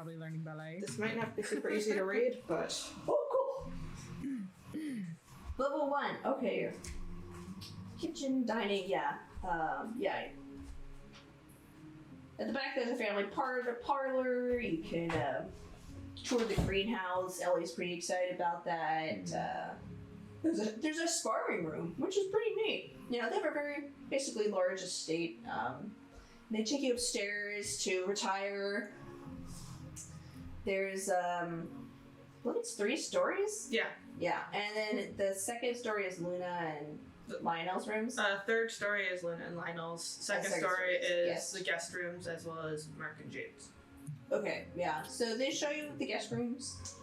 probably learning ballet. This might not be super easy to read, but oh, cool. Level 1. Okay. Kitchen, dining. Yeah. Yeah. At the back, there's a family parlor. You can tour the greenhouse. Ellie's pretty excited about that. There's a sparring room, which is pretty neat. You know, they have a very basically large estate. They take you upstairs to retire. There's I believe it's 3 stories. Yeah. Yeah, and then the second story is Luna and Lionel's rooms. Third story is Luna and Lionel's. Second story is the guest rooms as well as Mark and James. Okay, yeah. So they show you the guest rooms,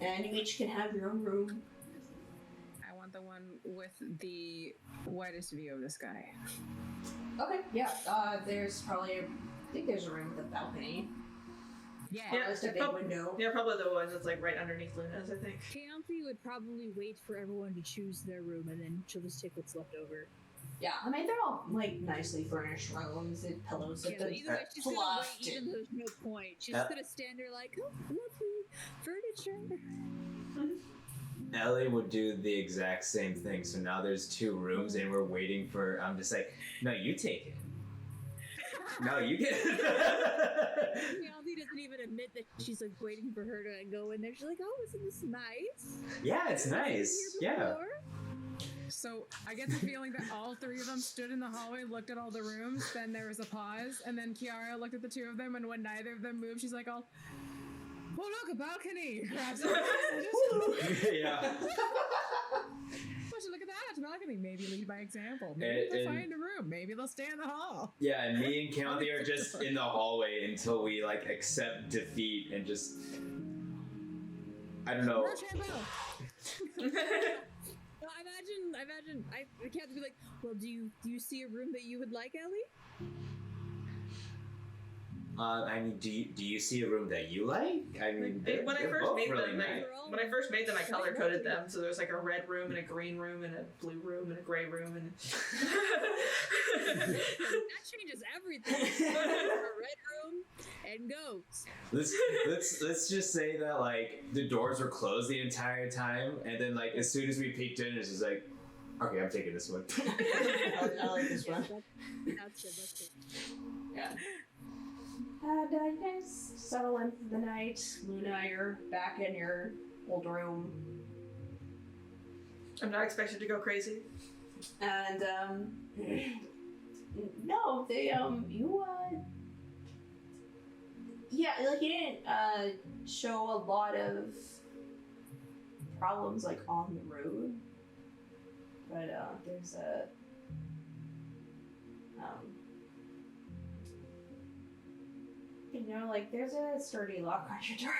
and you each can have your own room. I want the one with the widest view of the sky. Okay, yeah. There's probably, I think there's a room with a balcony. Yeah. Just a big window. Yeah, probably the one that's like right underneath Luna's, I think. Campy would probably wait for everyone to choose their room, and then she'll just take what's left over. Yeah, I mean, they're all, like, nicely furnished rooms and pillows. Yeah, either way, she's gonna wait, even though there's no point. She's just gonna stand there like, oh, lovely furniture. Ellie would do the exact same thing. So now there's 2 rooms, and we're waiting for. I'm just like, no, you take it. No, you get it. Campy doesn't even admit that she's like waiting for her to go in there. She's like, oh, isn't this nice? Yeah, it's nice. Yeah. So I get the feeling that all 3 of them stood in the hallway, looked at all the rooms, then there was a pause, and then Ciara looked at the 2 of them, and when neither of them moved, she's like, oh look, a balcony! Grabs it. Yeah. Well, look at that, a balcony. Maybe lead by example. Maybe they'll find a room. Maybe they'll stay in the hall. Yeah, and me and County are just in the hallway until we like accept defeat and just I don't know. Well, I imagine I can't be like, well, do you see a room that you would like, Ellie? I mean, do you see a room that you like? I mean, When I first made them, I color coded them. So there's like a red room and a green room and a blue room and a gray room and. That changes everything. A red room and goats. Let's just say that like the doors were closed the entire time, and then like as soon as we peeked in, it's just like, okay, I'm taking this one. I like this one. That's good. Yeah. You guys settle in for the night. Luna, you're back in your old room. I'm not expected to go crazy. And, no, they, yeah, like, you didn't, show a lot of problems, like, on the road. But, there's a, you know, like, there's a sturdy lock on your door.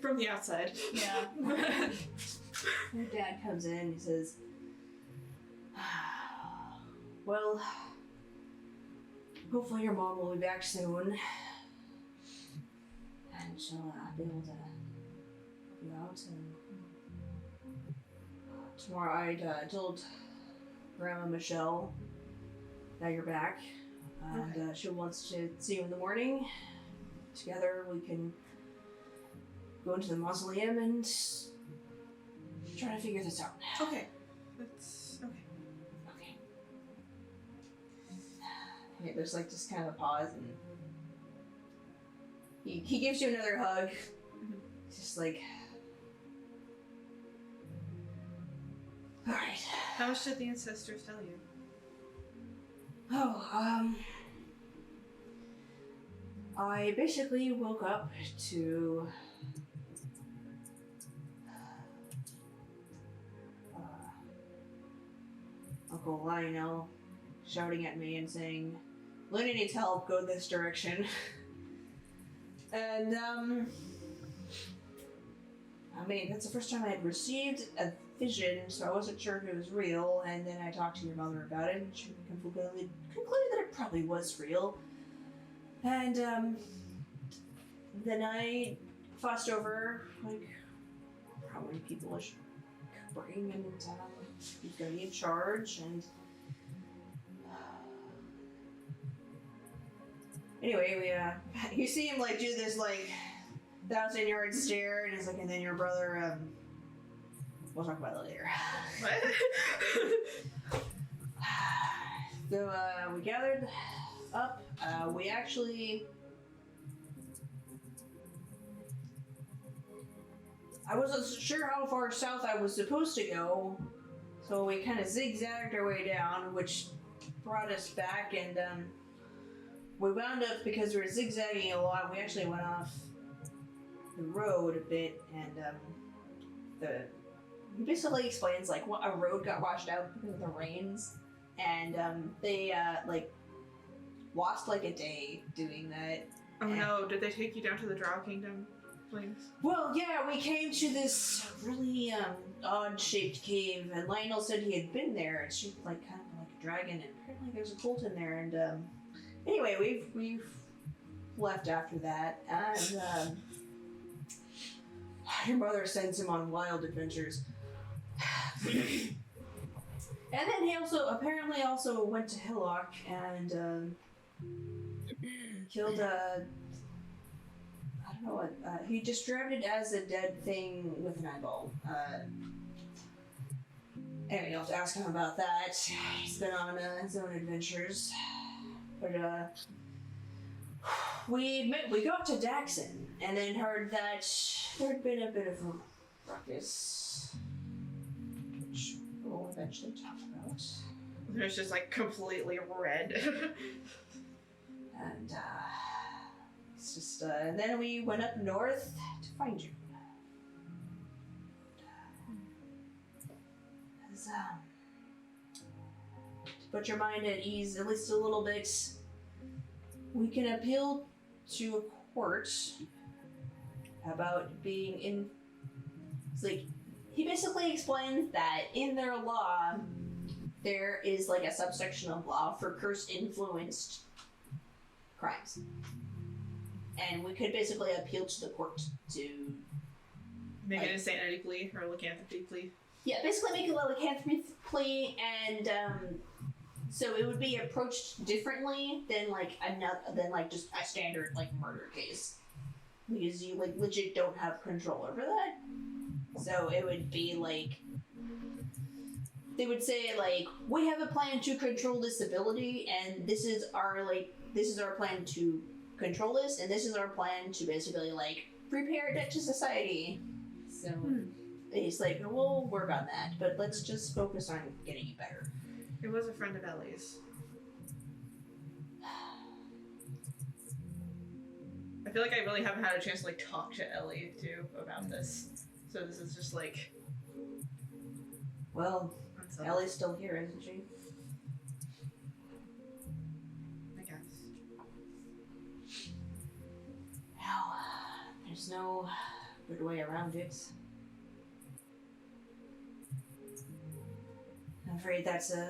From the outside. Yeah. Your dad comes in, he says, well, hopefully your mom will be back soon. And she'll be able to help you out. And tomorrow I told Grandma Michelle that you're back. And she wants to see you in the morning. Together we can go into the mausoleum and try to figure this out. Okay. That's okay. Okay, there's like just kind of a pause, and he gives you another hug. He's just like, all right. How much did the ancestors tell you? Oh, I basically woke up to Uncle Lionel shouting at me and saying, Luna needs help, go this direction. And, I mean, that's the first time I had received a vision, so I wasn't sure if it was real, and then I talked to your mother about it, and she concluded that it probably was real. And, then I fussed over, like, how many people I should bring, and, who's gonna be in charge, and... Anyway, we you see him like do this like 1,000-yard stare, and he's like, and then your brother. We'll talk about that later. What? So we gathered up. We actually. I wasn't sure how far south I was supposed to go, so we kind of zigzagged our way down, which brought us back, and we wound up, because we were zigzagging a lot, we actually went off the road a bit, and he basically explains like what a road got washed out because of the rains, and they like lost like a day doing that. Oh no, did they take you down to the Drow Kingdom? Please. Well, yeah, we came to this really odd-shaped cave, and Lionel said he had been there. It's shaped like kind of like a dragon, and apparently there's a cult in there. And anyway, we've left after that, and your mother sends him on wild adventures. And then he apparently went to Gealach and killed a. I don't know what. He described it as a dead thing with an eyeball. Anyway, you'll have to ask him about that. He's been on his own adventures. But we got to Daxon and then heard that there had been a bit of a ruckus, which we'll eventually talk about. There's just like completely red. And it's just and then we went up north to find you. To put your mind at ease at least a little bit, we can appeal to a court about being in. It's like he basically explains that in their law there is like a subsection of law for curse-influenced crimes, and we could basically appeal to the court to make an insanity plea or a lycanthropy plea. Yeah, basically make a lycanthropy plea, and so it would be approached differently than just a standard like murder case, because you like legit don't have control over that. So it would be like they would say like, we have a plan to control this ability, and this is our plan to control this, and this is our plan to basically like prepare it to society. So he's like, we'll work on that, but let's just focus on getting you better. It was a friend of Ellie's. I feel like I really haven't had a chance to like talk to Ellie too about this. So this is just like, well, Ellie's still here, isn't she? I guess. Well, there's no good way around it. I'm afraid that's an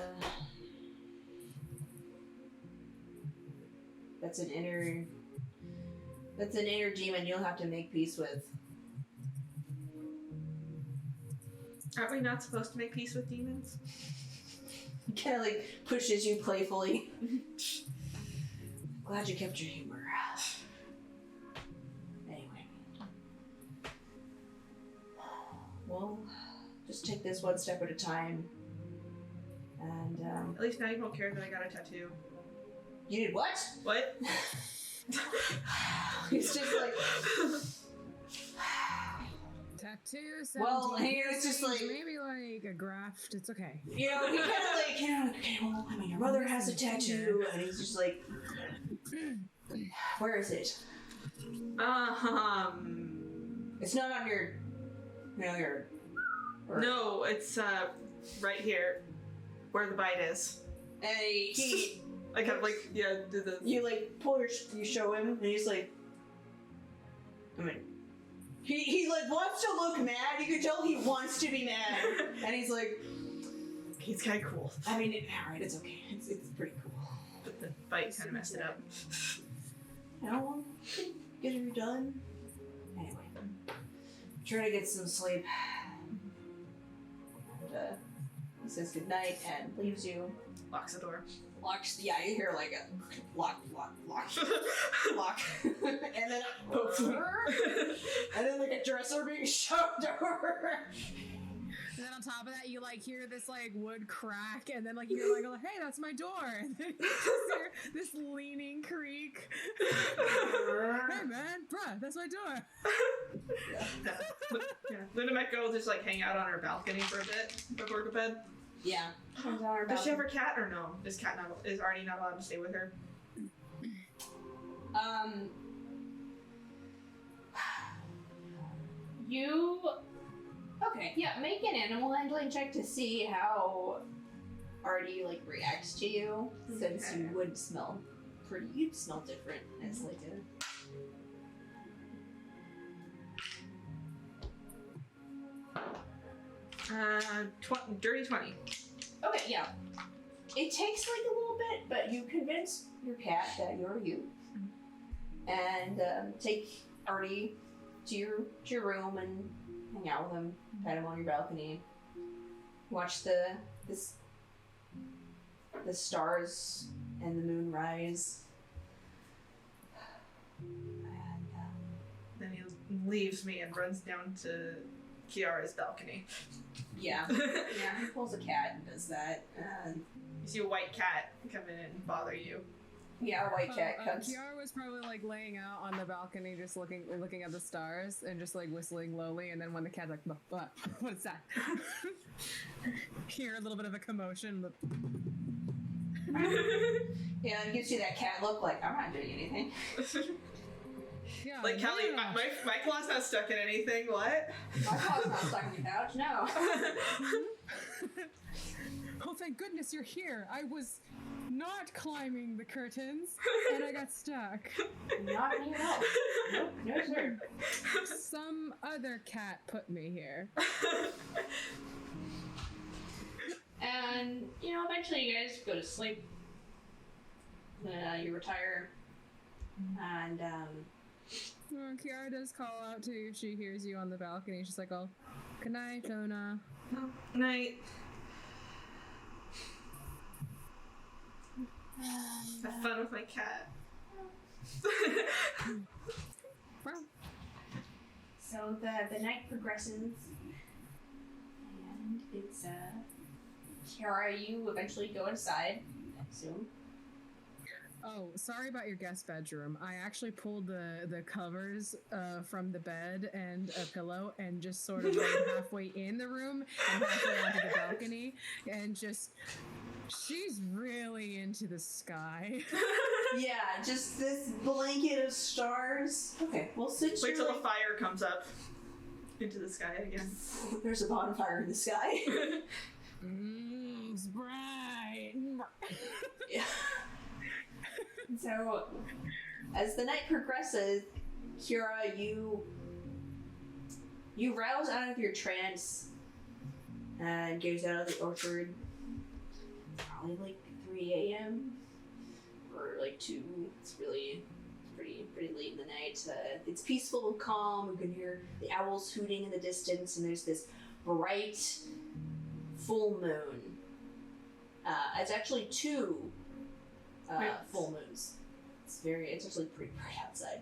inner demon you'll have to make peace with. Aren't we not supposed to make peace with demons? He kind of like pushes you playfully. Glad you kept your humor. Anyway. Well, just take this one step at a time. And, At least now you don't care that I got a tattoo. You did what? What? He's just like... Tattoo, well, it's just like... maybe like a graft, it's okay. You know, he kind of like, okay, well, I mean, your mother has a tattoo, and he's just like... Where is it? It's not on your... your... No, it's, right here. Where the bite is. And he I kind of like, yeah, do the... You like you show him, and he's like... I mean... He like wants to look mad, you can tell he wants to be mad. And he's like... He's kind of cool. I mean, alright, it's okay. It's pretty cool. But the bite kind of messed it up. How get her done? Anyway. Try to get some sleep. And, says goodnight and leaves you. Locks the door. Locks, yeah, you hear like a lock, and then and then like a dresser being shoved over. And then on top of that, you like hear this like wood crack, and then like you hear like, oh, hey, that's my door. And then you just hear this leaning creak. Hey man, bruh, that's my door. Yeah. Luna might go just like hang out on her balcony for a bit before go to bed. Yeah. Does she have her cat or no? Is Arnie not allowed to stay with her? Okay, yeah, make an animal handling check to see how Artie like reacts to you, since you would smell you'd smell different as like a dirty 20. Okay, yeah. It takes like a little bit, but you convince your cat that you're you, and take Artie to your room and hang out with him, pet him on your balcony, watch the stars and the moon rise. And, then he leaves me and runs down to Ciara's balcony. yeah, he pulls a cat and does that. You see a white cat come in and bother you. Yeah, a white cat comes. Ciara was probably like laying out on the balcony, just looking at the stars and just like whistling lowly. And then when the cat's like, what is that? Hear a little bit of a commotion. Yeah, and gives you that cat look like, I'm not doing anything. Yeah, Like, Kelly, yeah. my claw's not stuck in anything, what? My claw's not stuck in the couch, no. Oh, thank goodness you're here. I was not climbing the curtains, and I got stuck. Not me at all. Nope, no sir. Some other cat put me here. And, eventually you guys go to sleep. You retire. And, Well, Ciara does call out to you if she hears you on the balcony. She's like, oh, good night, Luna. Night. Have fun with my cat. Well, so the night progresses. And it's, Ciara, you eventually go inside, I assume. oh, sorry about your guest bedroom. I actually pulled the covers from the bed and a pillow and just sort of laid halfway in the room and halfway onto the balcony, and just she's really into the sky. Yeah, just this blanket of stars. Okay, we'll sit Wait till the fire comes up into the sky again. There's a bonfire in the sky. It's bright. Yeah. So, as the night progresses, Ciara, you rouse out of your trance and goes out of the orchard. Probably like 3 a.m. or like 2. It's pretty late in the night. It's peaceful and calm. You can hear the owls hooting in the distance, and there's this bright full moon. It's actually 2 full moons. It's actually pretty bright outside.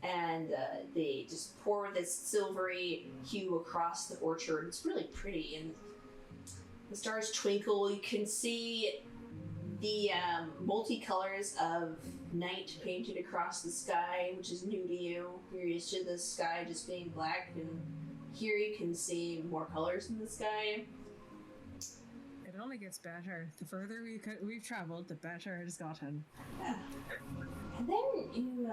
And they just pour this silvery hue across the orchard. It's really pretty, and the stars twinkle. You can see the multicolors of night painted across the sky, which is new to you. You're used to the sky just being black, and here you can see more colors in the sky. It only gets better. The further we've traveled, the better it has gotten. Yeah. And then you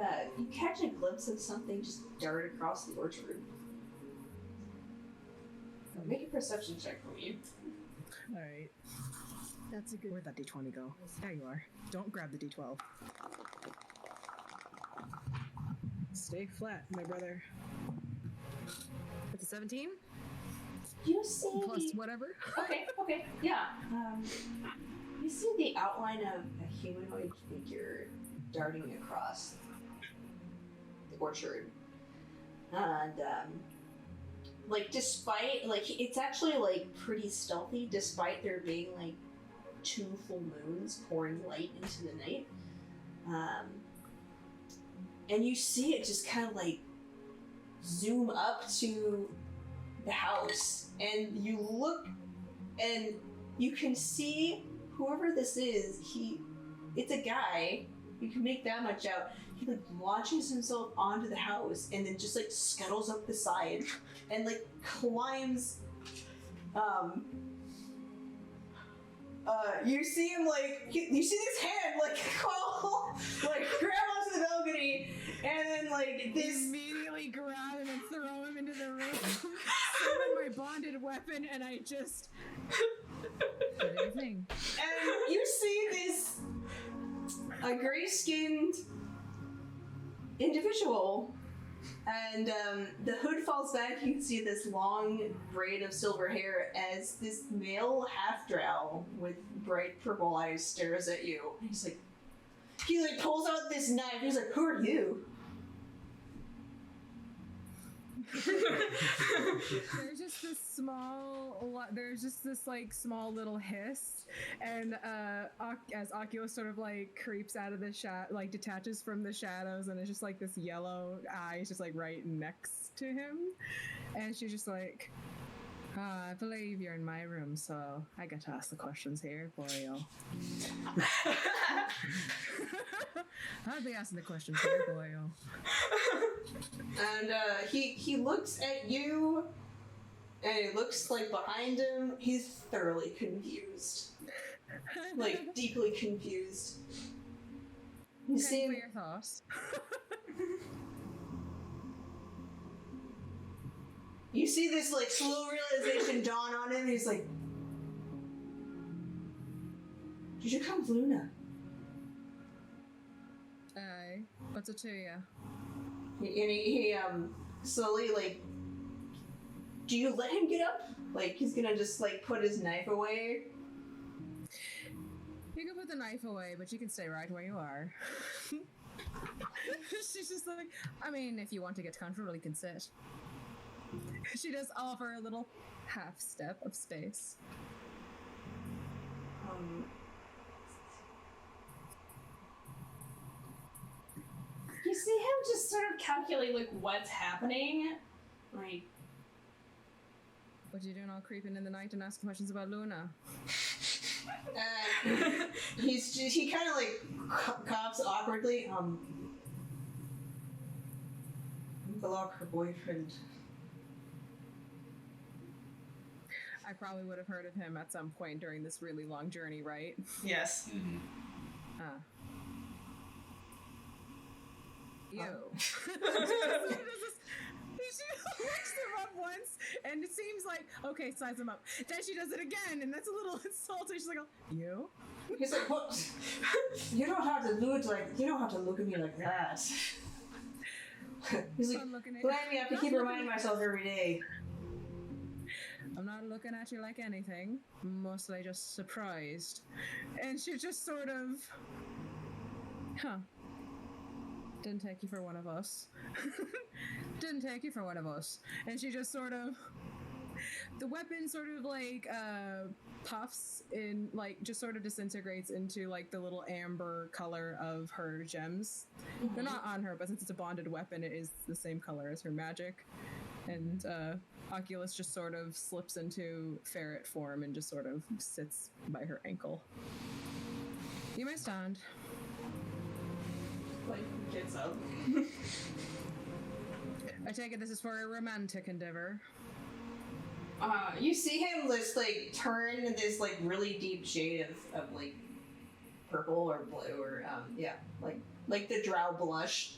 catch a glimpse of something just dart across the orchard. So make a perception check for me. All right. That's a good. Where'd that D20 go? There you are. Don't grab the D12. Stay flat, my brother. It's a 17? You see Plus whatever. Okay, yeah. You see the outline of a humanoid figure darting across the orchard. And like, despite, like, it's actually, like, pretty stealthy, despite there being, like, 2 full moons pouring light into the night. And you see it just kind of, like, zoom up to the house, and you look, and you can see whoever this is, it's a guy, you can make that much out. He, like, launches himself onto the house, and then just, like, scuttles up the side, and, like, climbs, you see him, like, you see this hand, like, crawl, like, grab onto the balcony, and then, like, this... Immediately grab him and throw him into the room, summon my bonded weapon, and I just... Good evening. And you see this, a gray-skinned individual, and the hood falls back. You can see this long braid of silver hair as this male half-drow with bright purple eyes stares at you. He's like, he like pulls out this knife. He's like, "Who are you?" There's just this like small little hiss, and as Oculus sort of like creeps out of the like detaches from the shadows, and it's just like this yellow eye is just like right next to him, and she's just like, I believe you're in my room, so I get to ask the questions here, Boreal. I'll be asking the questions here, Boreal. And he looks at you, and it looks like behind him, he's thoroughly confused. Like, deeply confused. You see him... your thoughts. You see this, like, slow realization dawn on him, and he's like, "Did you come with Luna?" Aye. What's it to you? He slowly, like, do you let him get up? Like, he's gonna just, like, put his knife away? You can put the knife away, but you can stay right where you are. She's just like, I mean, if you want to get comfortable, you can sit. She does offer a little half step of space. You see him just sort of calculate, like, what's happening? Like... What are you doing all creeping in the night and asking questions about Luna? He kind of, like, coughs awkwardly. Gealach, her boyfriend. I probably would have heard of him at some point during this really long journey, right? Yes. Mm-hmm. Ew. She looks him up once, and it seems like, okay, size him up. Then she does it again, and that's a little insulting. She's like, you? He's like, "What? You don't have to look at me like that." He's like, "Glad me, I have to keep reminding myself every day." I'm not looking at you like anything. Mostly just surprised. And she just sort of... Didn't take you for one of us. Didn't take you for one of us. And she just sort of... The weapon sort of like puffs in, like, just sort of disintegrates into like the little amber color of her gems. Mm-hmm. They're not on her, but since it's a bonded weapon, it is the same color as her magic. And Oculus just sort of slips into ferret form and just sort of sits by her ankle. You may stand. Like, gets up. I take it this is for a romantic endeavor. You see him just, like, turn this, like, really deep shade of like, purple or blue or, like the drow blush.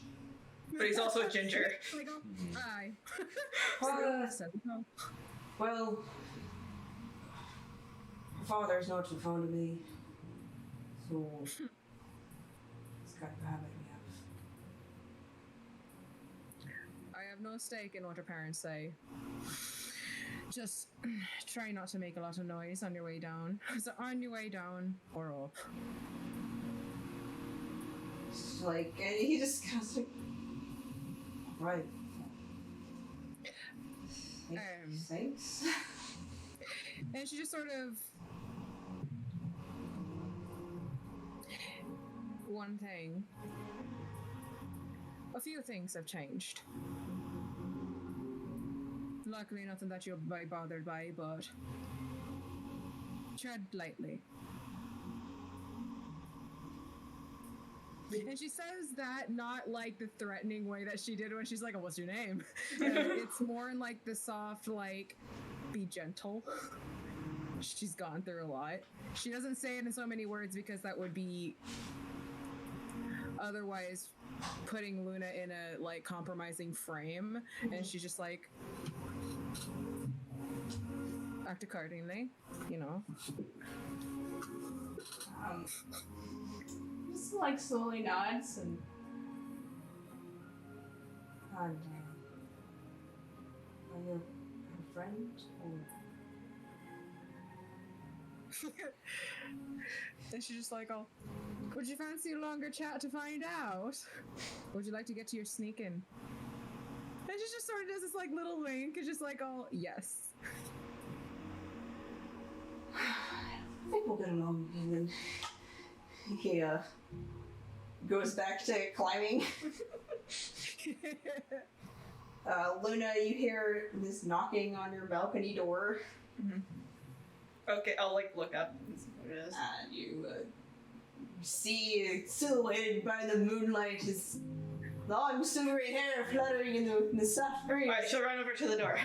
But he's also a ginger. Aye. Well, father's not too fond of me, so it's got to have it. I have no stake in what her parents say. Just try not to make a lot of noise on your way down. So on your way down or up. It's like, and he just kind of like, right. Thanks. And she just sort of... One thing. A few things have changed. Luckily, nothing that you'll be bothered by, but tread lightly. And she says that not like the threatening way that she did when she's like, oh, what's your name? It's more in like the soft, like, be gentle. She's gone through a lot. She doesn't say it in so many words because that would be otherwise putting Luna in a like compromising frame, and she's just like act accordingly, you know. Just like slowly nods and Are you a friend? Or... And she's just like, oh, would you fancy a longer chat to find out? Or would you like to get to your sneaking? And she just sort of does this like little wink and just like, oh, yes. I think we'll get along. And then he goes back to climbing. Luna, you hear this knocking on your balcony door. Mm-hmm. Okay, I'll like look up and see what it is. You see silhouetted by the moonlight is long silvery hair fluttering in the soft breeze. Alright, she'll run over to the door.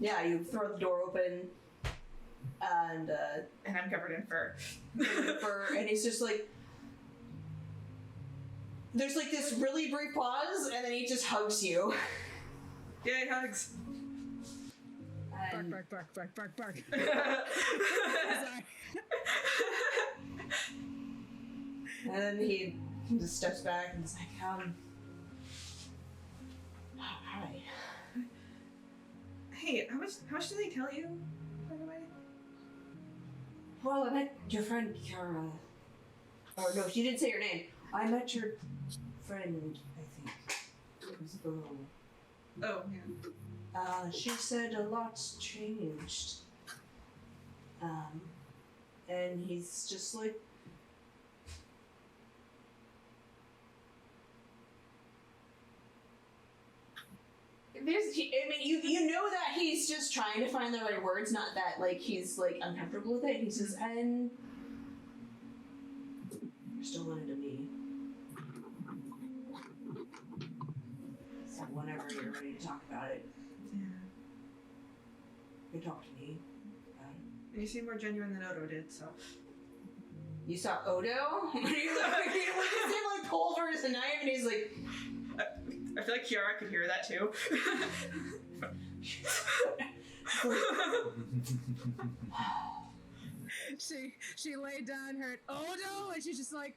Yeah, you throw the door open, and I'm covered in fur. and he's just like, there's like this really brief pause, and then he just hugs you. Yay, hugs. And Bark. And then he just steps back and is like, hi. Hey, how much did they tell you, by the way? Well, I met your friend Ciara. Or no, she didn't say your name. I met your friend, I think. It was a girl. Oh, yeah. She said a lot's changed. And he's just like, you know that he's just trying to find the right words, not that like he's like uncomfortable with it. He says, and you're still wanted to me. So whenever you're ready to talk about it, Yeah. you can talk to me. And you seem more genuine than Odo did, so. You saw Odo? You look at him like pull over his knife, and he's like, I feel like Ciara could hear that too. she laid down, heard Odo, and she's just like.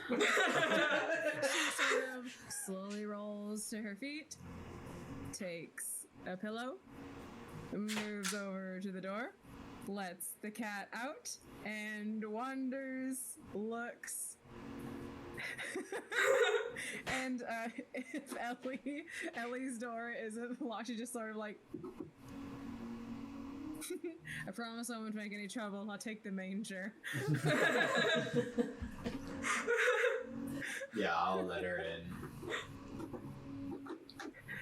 She sort of slowly rolls to her feet, takes a pillow, moves over to the door, lets the cat out, and wanders, looks. And if Ellie's door isn't locked, she just sort of like, I promise I won't make any trouble. I'll take the manger. Yeah, I'll let her in.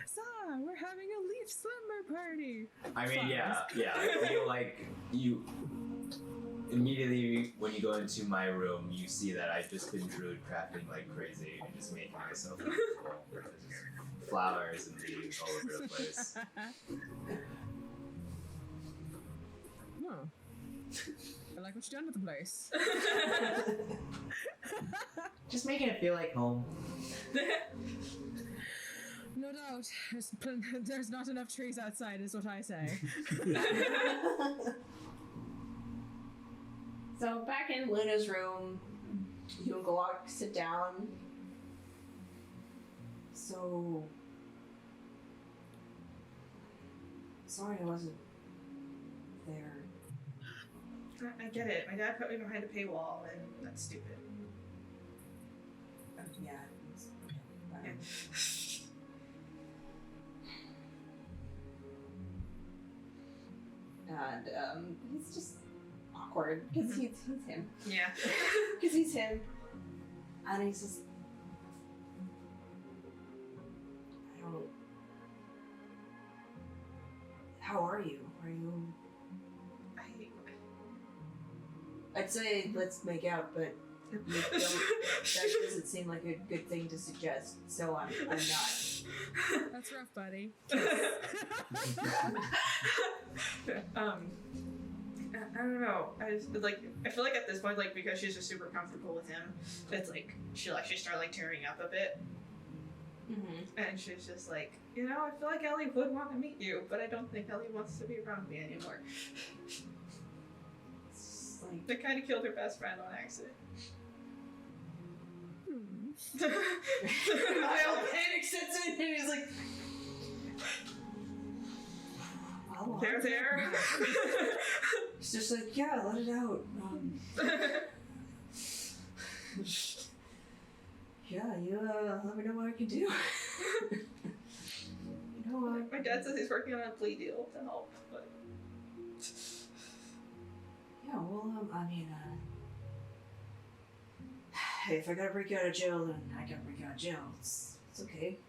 So, we're having a leaf slumber party. I mean, Fun. yeah. I feel like you immediately when you go into my room, you see that I've just been druid crafting like crazy and just making myself beautiful. There's just flowers and leaves all over the place. Oh. I like what you've done with the place. Just making it feel like home. No doubt. There's not enough trees outside, is what I say. So back in Luna's room, you and Gealach sit down. So sorry I wasn't there. I get it. My dad put me behind a paywall, and that's stupid. Yeah. And he's just awkward because he's him. Yeah. Because he's him. And he's just. I don't. How are you? Are you. I'd say let's make out, but that doesn't seem like a good thing to suggest, so I'm not. That's rough, buddy. I don't know. I feel like at this point, like, because she's just super comfortable with him, it's like she started like tearing up a bit, and she's just like, you know, I feel like Ellie would want to meet you, but I don't think Ellie wants to be around me anymore. They kind of killed her best friend on accident. My old panic sets in, and he's like, there. He's just like, yeah, let it out. Yeah, you let me know what I can do. You know what? My dad says he's working on a plea deal to help, but. Yeah, well, I mean, hey, if I gotta break out of jail, then I gotta break out of jail. It's okay.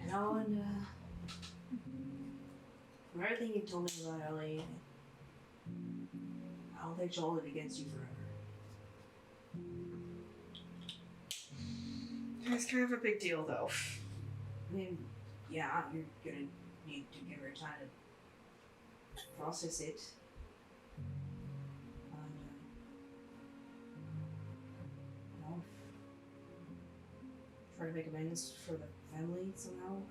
You know, and, from everything you told me about Ellie, I don't think she'll hold it against you forever. It's kind of a big deal, though. I mean, yeah, you're gonna need to give her time to process it. And, you know, try to make amends for the family somehow.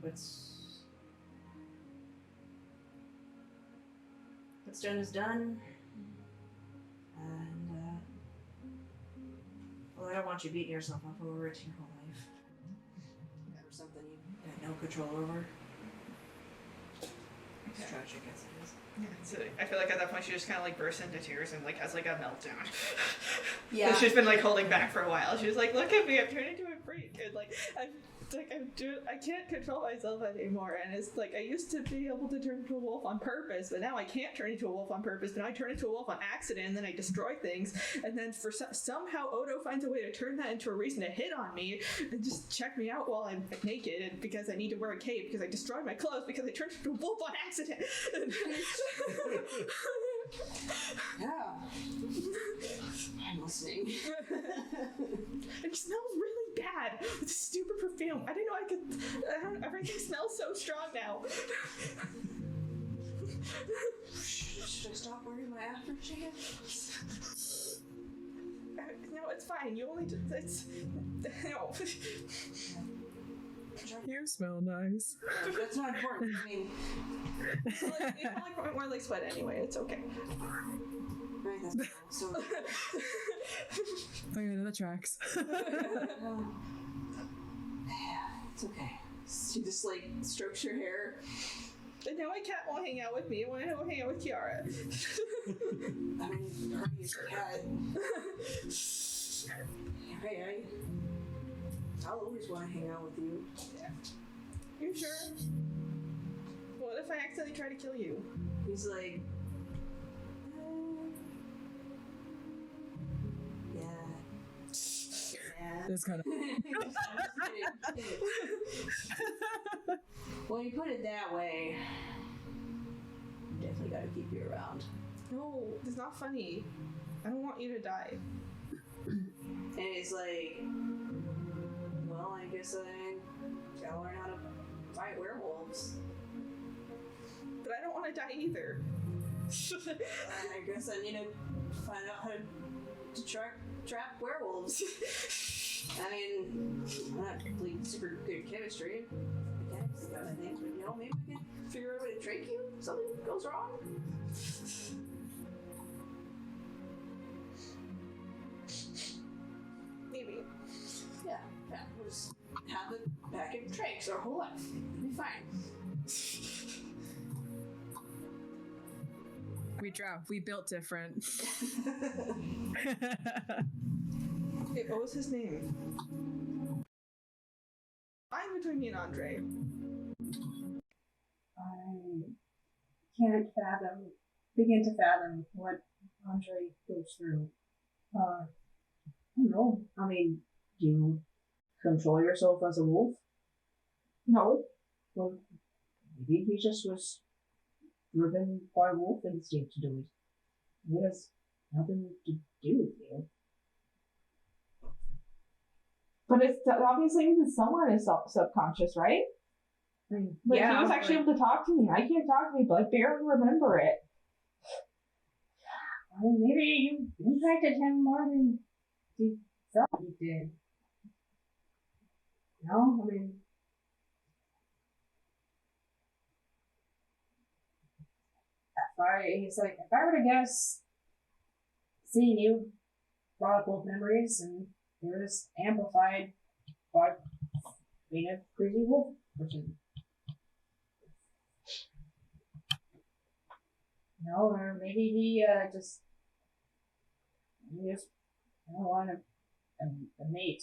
What's done is done. And, well, I don't want you beating yourself up over it your whole life. That was something you had no control over. As tragic as it is. Yeah, so I feel like at that point she just kind of like bursts into tears and like has like a meltdown. Yeah. She's been like holding back for a while. She's like, "Look at me! I'm turning into a freak, and like I can't control myself anymore. And it's like I used to be able to turn into a wolf on purpose, but now I can't turn into a wolf on purpose. But now I turn into a wolf on accident, and then I destroy things. And then for somehow Odo finds a way to turn that into a reason to hit on me and just check me out while I'm naked, and because I need to wear a cape because I destroyed my clothes because I turned into a wolf on accident." Yeah. I'm listening. It smells really bad. It's stupid perfume. I didn't know I could. Everything smells so strong now. Should I stop wearing my aftershave? No, it's fine. You only just. It's. No. You smell nice. That's not important. I mean, You smell like more like sweat anyway. It's okay. right, that's so. Oh yeah, that tracks. It's okay. She just like strokes your hair. And now my cat won't hang out with me. I want to hang out with Ciara. I mean, Harvey is a cat. Hey, I'll always want to hang out with you. Yeah. You sure? What if I accidentally try to kill you? He's like, yeah. This kind of. When you put it that way, definitely gotta keep you around. No, it's not funny. I don't want you to die. And he's like, well, I guess I gotta learn how to fight werewolves. But I don't want to die either. I guess I need to find out how to trap werewolves. I mean, I'm not really super good at chemistry. Mechanics kind of thing, but you know, maybe we can figure out a way to trick you if something goes wrong. Maybe. Yeah, we'll just have it back in tricks our whole life. It'll be fine. We drove. We built different. Hey, what was his name? I'm between me and Andre. I can't begin to fathom what Andre goes through. I don't know. I mean, do you control yourself as a wolf? No. Well, maybe he just was driven by wolf instinct to do it. It has nothing to do with you. But it's obviously even somewhere in his subconscious, right? I mean, Like, yeah, he was actually able to talk to me. I can't talk to me, but I barely remember it. I mean, maybe you impacted him more than he thought you did. No, I mean, if I were to guess, seeing you brought up old memories and they were just amplified by being a crazy wolf person. No, or maybe he just I don't want a mate.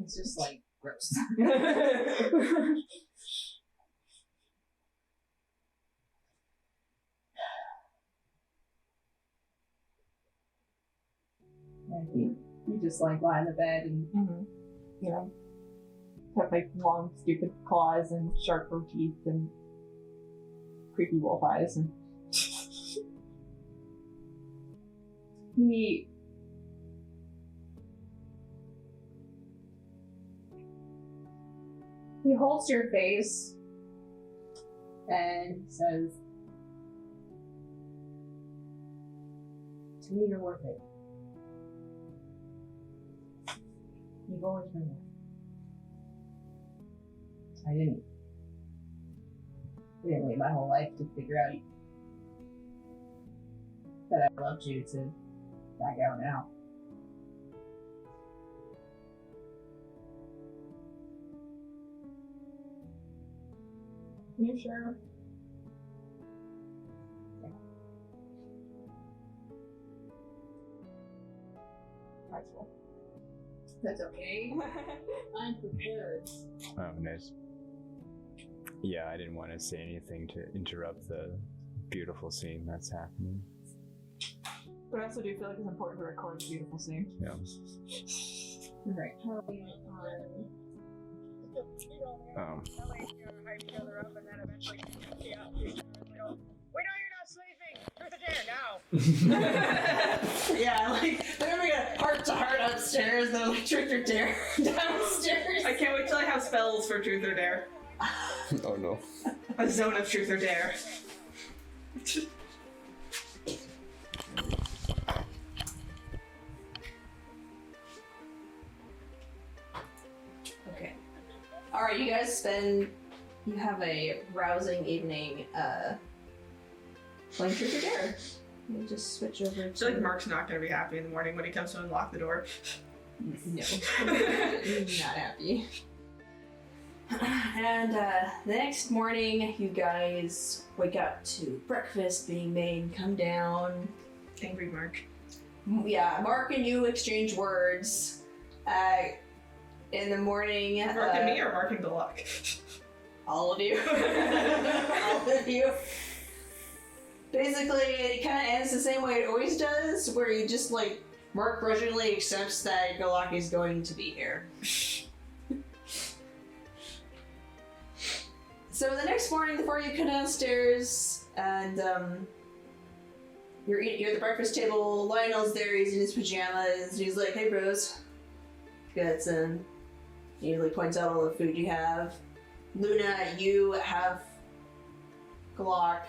It's just like gross. And he just like lie in the bed and You know, have like long, stupid claws and sharp teeth and creepy wolf eyes. And he holds your face and says, "To me, you're worth it. You've always been worth it. I didn't wait my whole life to figure out that I loved you to back out now." you sure? Possible. That's okay. I'm prepared. Oh, nice. Yeah, I didn't want to say anything to interrupt the beautiful scene that's happening. But I also do feel like it's important to record a beautiful scene. Yeah. Right. Yeah, like they're having a heart to heart upstairs, then like truth or dare downstairs. I can't wait till I have spells for truth or dare. Oh no. A zone of truth or dare. Okay. Alright, you guys you have a rousing evening, playing truth or dare. Let me just switch over I feel like Mark's not going to be happy in the morning when he comes to unlock the door. No. Not happy. And the next morning, you guys wake up to breakfast being made, come down. Angry Mark. Yeah, Mark and you exchange words. In the morning. Mark and me or Mark and Gealach? All of you. All of you. Basically, it kind of ends the same way it always does, where you just, like, Mark grudgingly accepts that Gealach is going to be here. So the next morning, before you come downstairs, and, you're at the breakfast table, Lionel's there, he's in his pajamas, and he's like, "Hey bros, got some," he like points out all the food you have. Luna, you have Gealach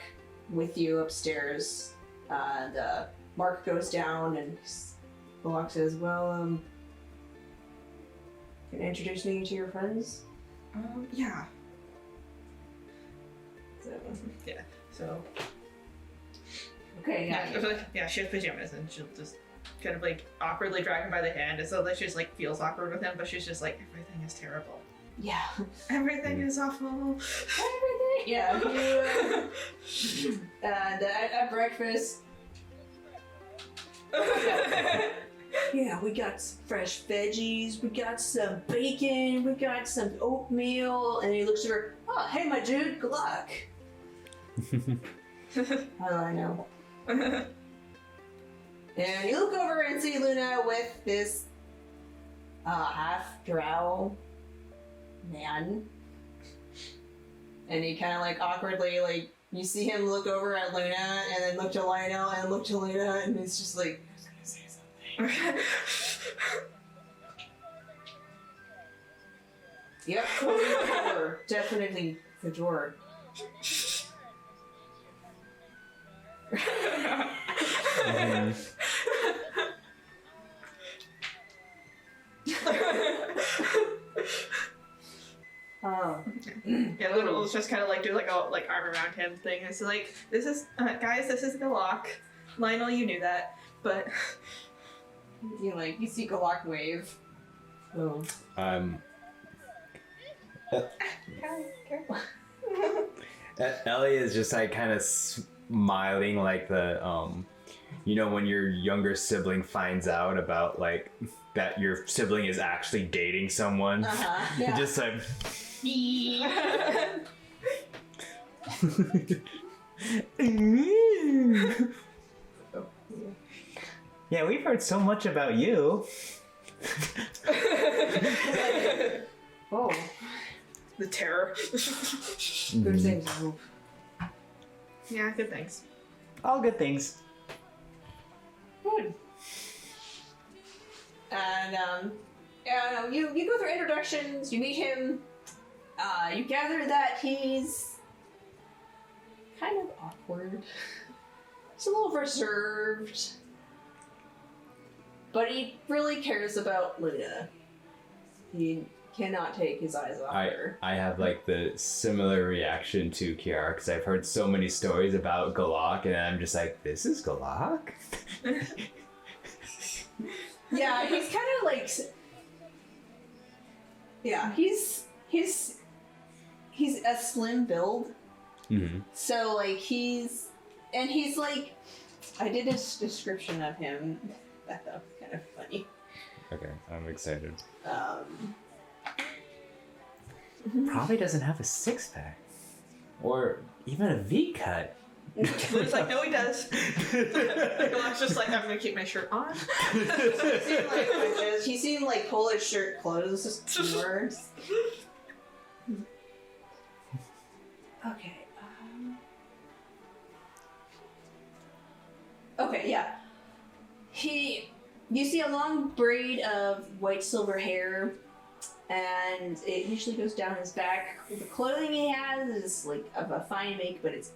with you upstairs, and Mark goes down and Gealach says, "Well, can I introduce me to your friends?" Yeah. So, Yeah, so... okay, yeah. Yeah, she has pajamas and she'll just kind of like awkwardly drag him by the hand, and so that she just like feels awkward with him, but she's just like, everything is terrible. Yeah. Everything is awful. Everything. Yeah. You, and at breakfast. Yeah, we got some fresh veggies, we got some bacon, we got some oatmeal, and he looks at her, oh, hey, my dude, Gealach. How do I know? And you look over and see Luna with this half-drow man. And he kind of like awkwardly, like, you see him look over at Luna, and then look to Lionel, and look to Luna, and it's just like, yep, totally the door. Definitely the door. Oh. Yeah, Luna just kind of like do like a like arm around him thing. It's like, this is guys, this is Gealach. Lionel, you knew that, but You see Gealach wave. Oh. careful. Ellie is just like kind of smiling, like the you know, when your younger sibling finds out about like that your sibling is actually dating someone. Yeah. Just like. Yeah, we've heard so much about you. Oh. The terror. Good things, I hope. Yeah, good things. All good things. Good. And you go through introductions, you meet him, you gather that he's kind of awkward. He's a little reserved. But he really cares about Luna. He cannot take his eyes off her. I have like the similar reaction to Ciara because I've heard so many stories about Gealach, and I'm just like, this is Gealach? Yeah, he's kind of like. Yeah, he's a slim build. Mm-hmm. So like he's like, I did a description of him. That was kind of funny. Okay, I'm excited. Um. Probably doesn't have a six-pack. Or even a V-cut. Luna's like, no, he does. Gealach's just like, I'm gonna keep my shirt on. He's seen like pull his shirt closed more. Okay. Okay, yeah. You see a long braid of white silver hair, and it usually goes down his back. The clothing he has is like of a fine make, but it's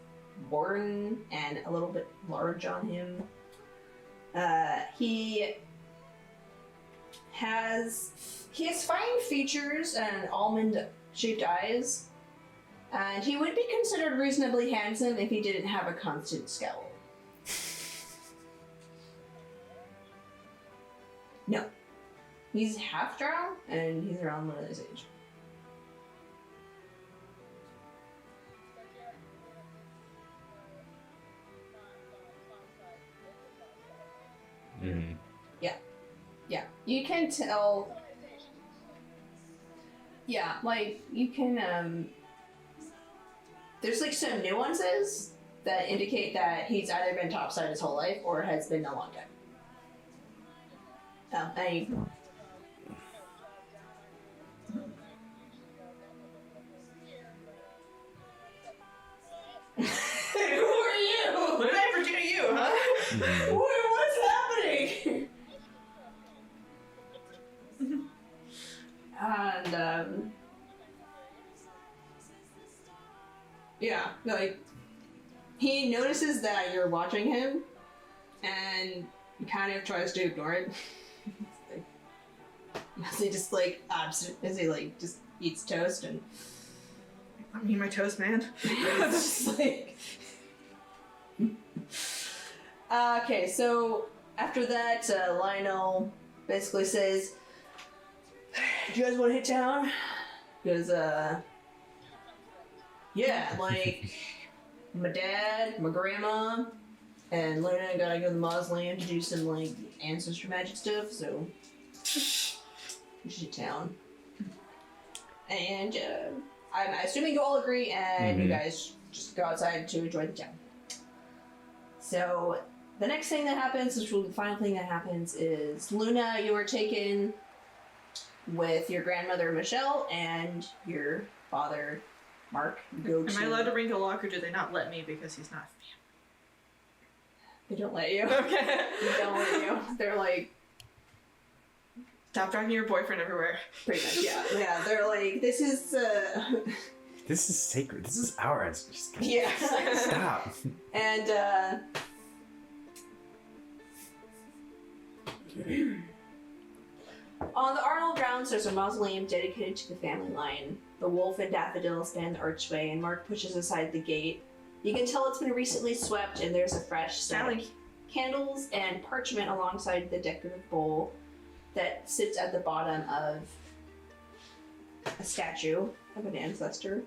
worn and a little bit large on him. He has fine features and almond-shaped eyes, and he would be considered reasonably handsome if he didn't have a constant scowl. No. He's half drow, and he's around Luna's age. Mm-hmm. Yeah. You can tell... Yeah, like, you can, there's, like, some nuances that indicate that he's either been topside his whole life or has been a long time. Who are you? What did I ever do to you, huh? What's happening? And, yeah, like, he notices that you're watching him, and he kind of tries to ignore it. As he just, like, as he, like, just eats toast, and... I mean, my toast, man. It's just like... okay, so after that, Lionel basically says, "Do you guys want to hit town?" Because, yeah, like, my dad, my grandma, and Luna gotta go to the mausoleum to do some, like, ancestor magic stuff, so we should town. And, I'm assuming you all agree, and you guys just go outside to enjoy the town. So, the next thing that happens, which will be the final thing that happens, is Luna, you are taken with your grandmother Michelle and your father Mark. Am I allowed to bring Gealach, or do they not let me because he's not family? They don't let you. Okay. They don't let you. They're like, stop dragging your boyfriend everywhere. pretty much, yeah. Yeah, they're like, this is, This is sacred. This is ours. Just yeah. stop. And, on the Arnold grounds, there's a mausoleum dedicated to the family line. The wolf and daffodil span the archway, and Mark pushes aside the gate. You can tell it's been recently swept, and there's a fresh set of candles and parchment alongside the decorative bowl that sits at the bottom of a statue of an ancestor.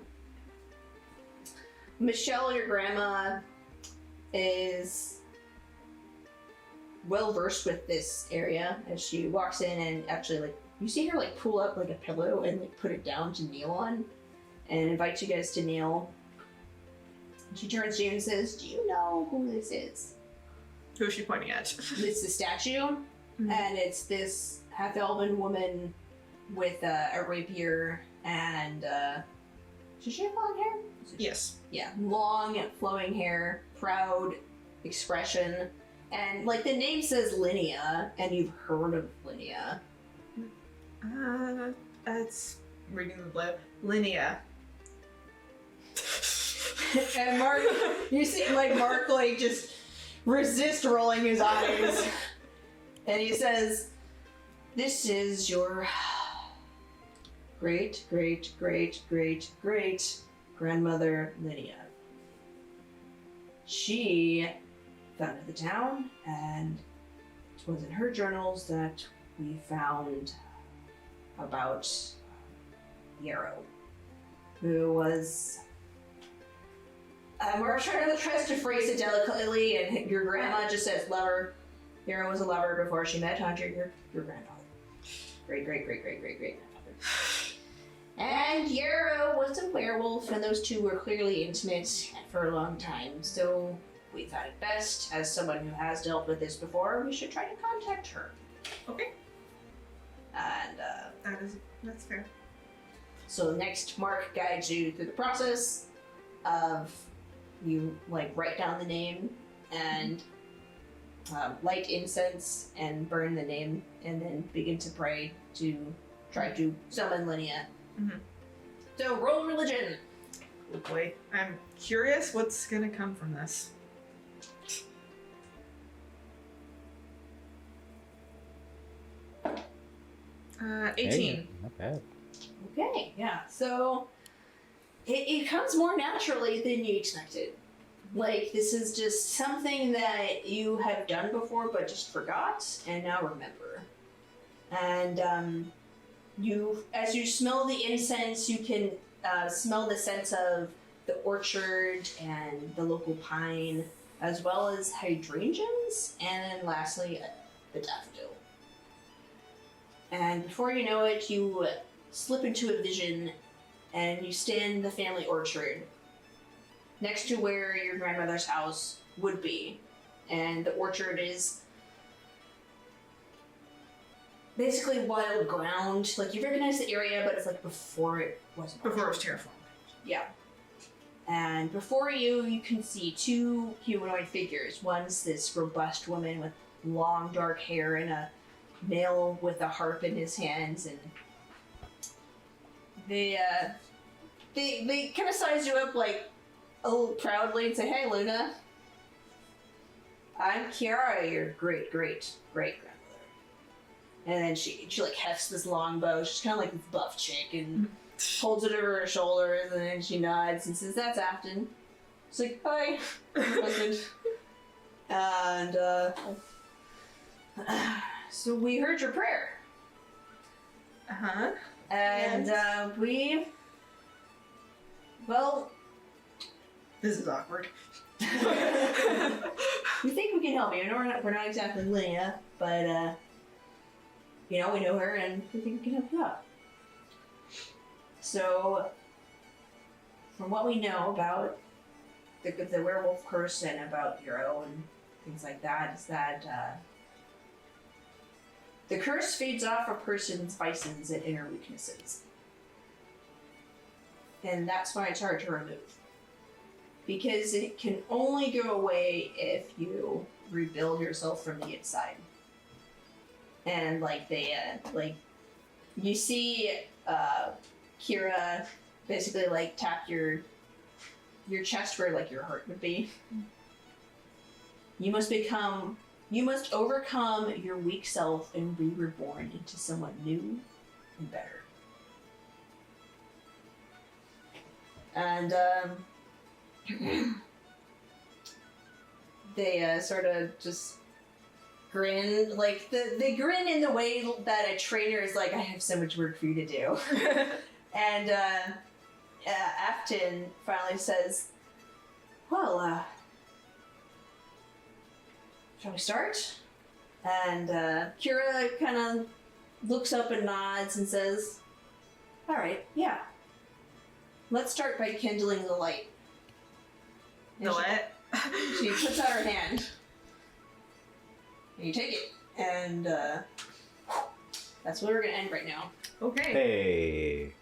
Michelle, your grandma, is well versed with this area as she walks in and actually, like, you see her like pull up like a pillow and like put it down to kneel on and invites you guys to kneel. She turns to you and says, "Do you know who this is?" Who is she pointing at? It's the statue, and it's this half-elven woman with a rapier and does she have long hair? Yes. Yeah, long flowing hair, proud expression. And, like, the name says Linnea, and you've heard of Linnea. It's reading the blue. Linnea. And Mark, you see, like, Mark, like, just resist rolling his eyes. And he says, "This is your great, great, great, great, great grandmother, Linnea. She founded the town, and it was in her journals that we found about Yarrow, who was Mark tries to phrase it delicately, and your grandma just says lover. Yarrow was a lover before she met Hunter, your grandfather. Great, great, great, great, great, great grandfather. And Yarrow was a werewolf, and those two were clearly intimate for a long time, so we thought it best, as someone who has dealt with this before, we should try to contact her." Okay. And, that's fair. so next, Mark guides you through the process of you, like, write down the name and light incense and burn the name, and then begin to pray to try to summon Linnea. So roll religion. Oh boy. I'm curious what's gonna come from this. 18. Hey, not bad. Okay, yeah. So it comes more naturally than you expected. Like, this is just something that you have done before but just forgot and now remember. And as you smell the incense, you can smell the scent of the orchard and the local pine, as well as hydrangeas, and then lastly, the daffodil. And before you know it, you slip into a vision, and you stand in the family orchard next to where your grandmother's house would be. And the orchard is basically wild ground. Like, you recognize the area, but it's like before it was an orchard. terraformed. Yeah. And before you, you can see two humanoid figures. One's this robust woman with long dark hair and a male with a harp in his hands, and they kind of size you up, like, a little proudly and say, "Hey, Luna, I'm Ciara, your great great great grandmother." And then she like hefts this long bow. She's kind of like this buff chick and holds it over her shoulders, and then she nods and says, "That's Afton." It's like, "Hi, husband." And so we heard your prayer. Uh-huh. And well, This is awkward. we think we can help you. I know we're not exactly Linnea, but we know her, and we think we can help you out. So, from what we know about the werewolf curse and about Euro and things like that, is that the curse feeds off a person's vices and inner weaknesses. And that's why it's hard to remove. Because it can only go away if you rebuild yourself from the inside. And you see Ciara basically tap your chest where your heart would be. You must overcome your weak self and be reborn into someone new and better. And they sort of just grin, they grin in the way that a trainer is like, I have so much work for you to do. And Afton finally says, well, shall we start? And Ciara kind of looks up and nods and says, all right, yeah. Let's start by kindling the light. And The what? She puts out her hand. And you take it. And that's where we're going to end right now. Okay. Hey.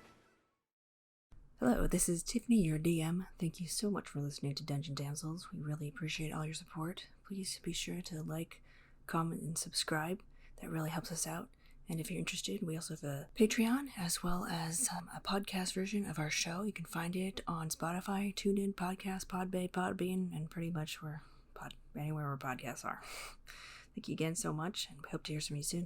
Hello, this is Tiffany, your DM. Thank you so much for listening to Dungeon Damsels. We really appreciate all your support. Please be sure to like, comment, and subscribe. That really helps us out. And if you're interested, we also have a Patreon as well as a podcast version of our show. You can find it on Spotify, TuneIn, Podcast, Podbay, Podbean, and pretty much anywhere where podcasts are. Thank you again so much, and we hope to hear from you soon.